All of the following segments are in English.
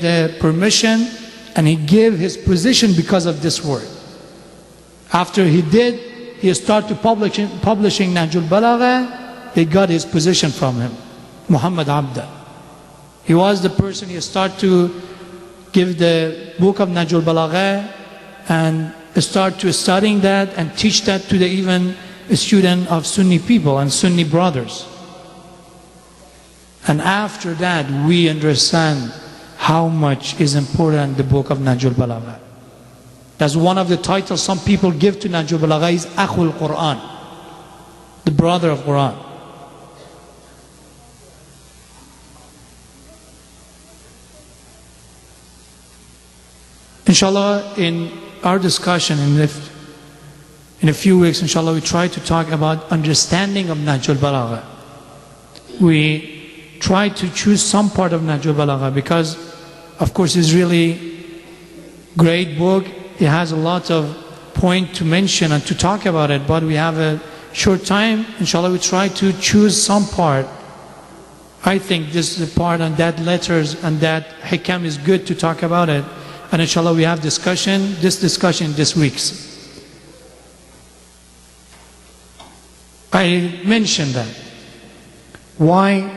the permission and he gave his position because of this word. After he did, he started publishing Nahjul Balaqa. He got his position from him, Muhammad Abda. He was the person he started to give the book of Nahjul Balaqa and start to studying that and teach that to the even student of Sunni people and Sunni brothers. And after that, we understand how much is important the book of Nahjul Balaqa. That's one of the titles some people give to Nahjul Balaqa is Akhul Quran, the brother of Quran. Inshallah, in our discussion in a few weeks, inshallah, we try to talk about understanding of Nahjul Balaqa. We try to choose some part of Nahjul Balaqa because, of course, it's really great book. It has a lot of point to mention and to talk about it, but we have a short time. Inshallah, we try to choose some part. I think this is the part on that letters and that hikam is good to talk about it. And inshallah, we have this discussion this week's. I mentioned that. Why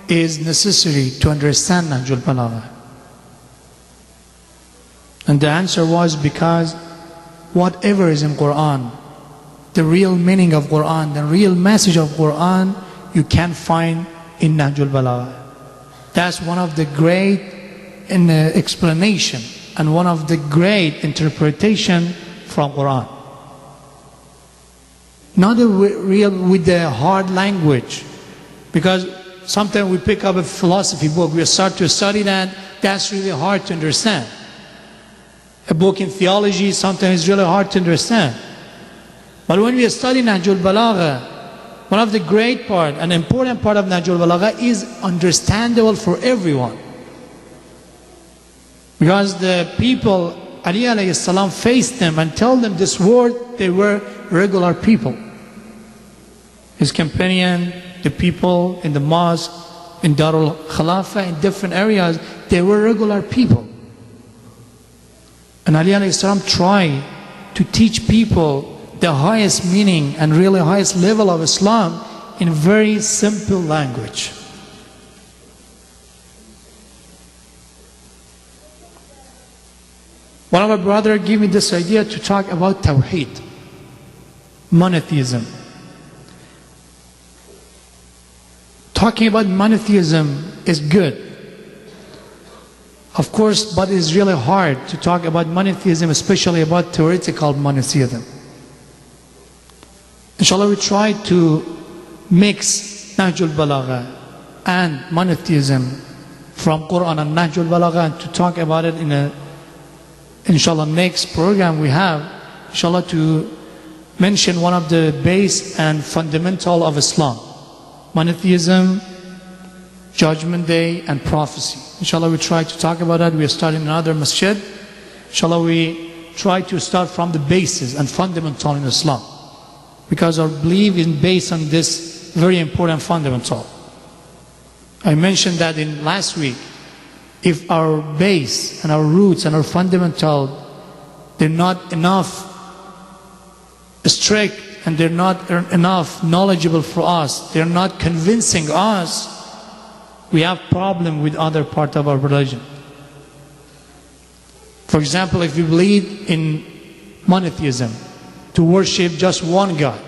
is necessary to understand Nahjul Balaqa? And the answer was because whatever is in Quran, the real meaning of Quran, the real message of Quran, you can find in Nahjul Balaqa. That's one of the great explanation and one of the great interpretation from Quran. Not with the hard language, because sometimes we pick up a philosophy book, we start to study that, that's really hard to understand. A book in theology sometimes is really hard to understand. But when we study Nahjul Balaqa, one of the great part, an important part of Nahjul Balaqa is understandable for everyone. Because the people, Ali alayhi salam, faced them and told them this word, they were regular people. His companion, the people in the mosque, in Darul Khalafa, in different areas, they were regular people. And Ali alayhi salam tried to teach people the highest meaning and really highest level of Islam in very simple language. One of my brothers gave me this idea to talk about Tawheed, monotheism. Talking about monotheism is good. Of course, but it's really hard to talk about monotheism, especially about theoretical monotheism. Inshallah, we try to mix Nahjul Balaqa and monotheism from Quran and Nahjul Balaqa and to talk about it in a, inshallah, next program we have, inshallah, to mention one of the base and fundamental of Islam. Monotheism, Judgment Day, and prophecy. Inshallah, we try to talk about that. We are starting another Masjed. Inshallah, we try to start from the basis and fundamental in Islam. Because our belief is based on this very important fundamental. I mentioned that in last week. If our base and our roots and our fundamental, they're not enough strict and they're not enough knowledgeable for us, they're not convincing us, we have problem with other part of our religion. For example, if we believe in monotheism, to worship just one God,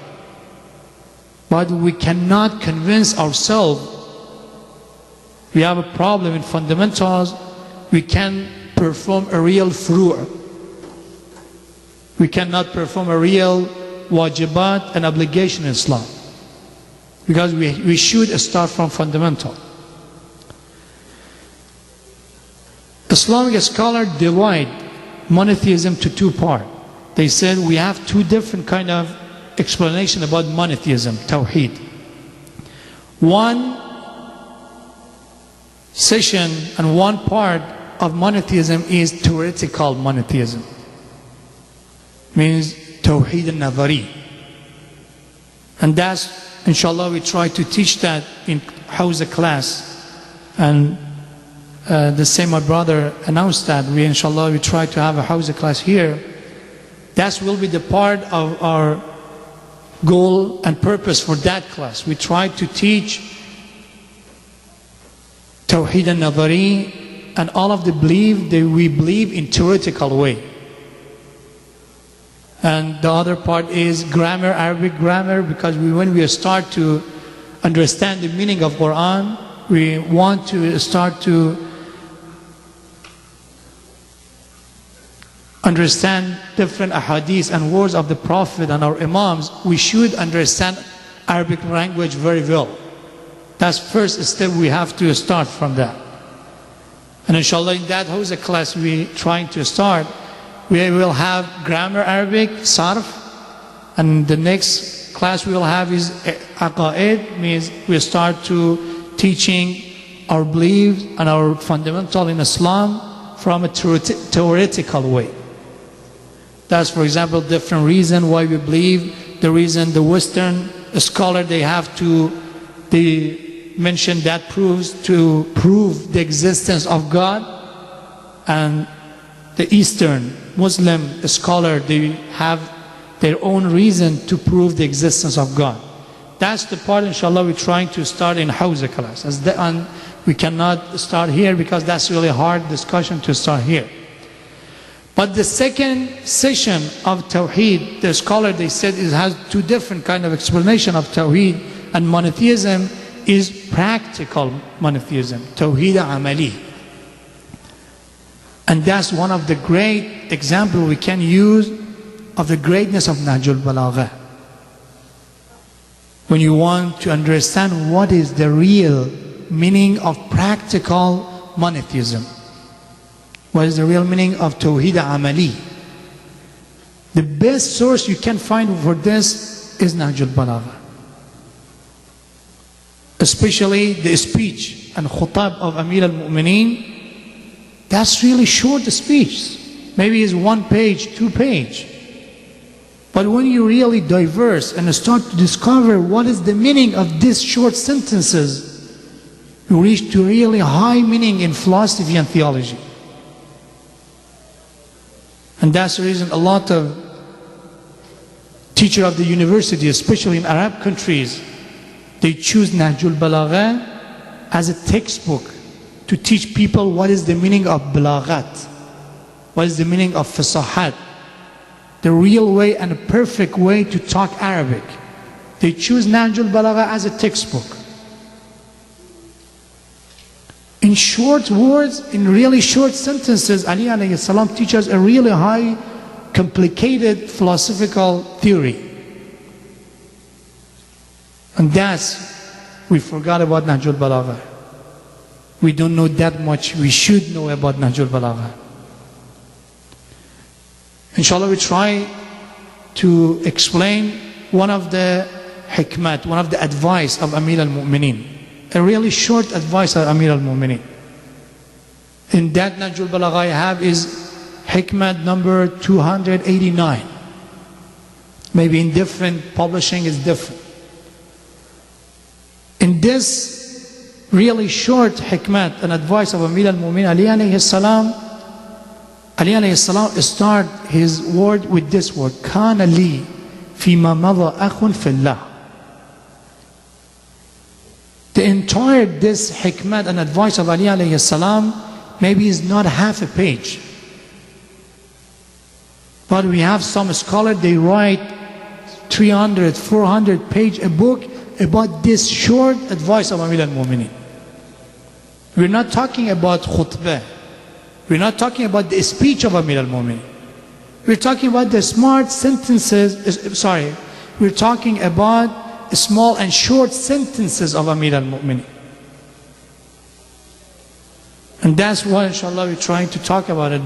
but we cannot convince ourselves, we have a problem in fundamentals, we can perform a real furu'. We cannot perform a real wajibat and obligation in Islam. Because we should start from fundamental. Islamic scholars divide monotheism to two parts. They said we have two different kind of explanation about monotheism, Tawheed. One session and one part of monotheism is theoretical monotheism. Means Tawheed al-Nadhari. And that's, inshallah, we try to teach that in Hawza class. And the same my brother announced that we inshallah we try to have a Hawza class here. That will be the part of our goal and purpose for that class. We try to teach Tawheed al-Nadari and all of the belief that we believe in theoretical way. And the other part is grammar, Arabic grammar, because when we start to understand the meaning of Quran, we want to start to understand different ahadith and words of the Prophet and our Imams. We should understand Arabic language very well. That's first step we have to start from that. And inshallah in that Hawza class we trying to start, we will have grammar Arabic, sarf, and the next class we will have is aqaid, means we start to teaching our beliefs and our fundamental in Islam from a theoretical way. That's, for example, different reason why we believe, the reason the Western scholar they mention that proves to prove the existence of God, and the Eastern Muslim scholar, they have their own reason to prove the existence of God. That's the part inshallah we're trying to start in Hawza class. And we cannot start here because that's really hard discussion to start here. But the second session of Tawheed, the scholar they said it has two different kind of explanation of Tawheed and monotheism is practical monotheism, Tawheed amali. And that's one of the great examples we can use of the greatness of Nahjul Balaqa. When you want to understand what is the real meaning of practical monotheism, what is the real meaning of Tawheed amali, the best source you can find for this is Nahjul Balaqa. Especially the speech and khutab of Amir al-Mu'mineen. That's really short speech. Maybe it's 1 page, 2 page. But when you really diverse and start to discover what is the meaning of these short sentences, you reach to really high meaning in philosophy and theology. And that's the reason a lot of teachers of the university, especially in Arab countries, they choose Nahjul Balaqa as a textbook to teach people what is the meaning of balaghat, what is the meaning of fasahat, the real way and a perfect way to talk Arabic. They choose Nahjul Balaqa as a textbook. In short words, in really short sentences, Ali alayhi salam teaches a really high, complicated philosophical theory. And we forgot about Nahjul Balaqa. We don't know that much. We should know about Nahjul Balaqa. Inshallah, we try to explain one of the hikmat, one of the advice of Amir al-Mu'mineen. A really short advice of Amir al-Mu'mineen. In that Nahjul Balaqa I have is hikmat number 289. Maybe in different publishing is different. In this really short hikmat and advice of Amir al-Mu'mineen, Ali alayhi salam start his word with this word, Kana li fima madha akhun fillah. The entire this hikmat and advice of Ali alayhi salam maybe is not half a page. But we have some scholars, they write 300, 400 page a book about this short advice of Amir al-Mu'mineen. We're not talking about khutbah. We're not talking about the speech of Amir al-Mu'mineen. We're talking about the smart sentences, we're talking about small and short sentences of Amir al-Mu'mineen. And that's what inshallah we're trying to talk about it.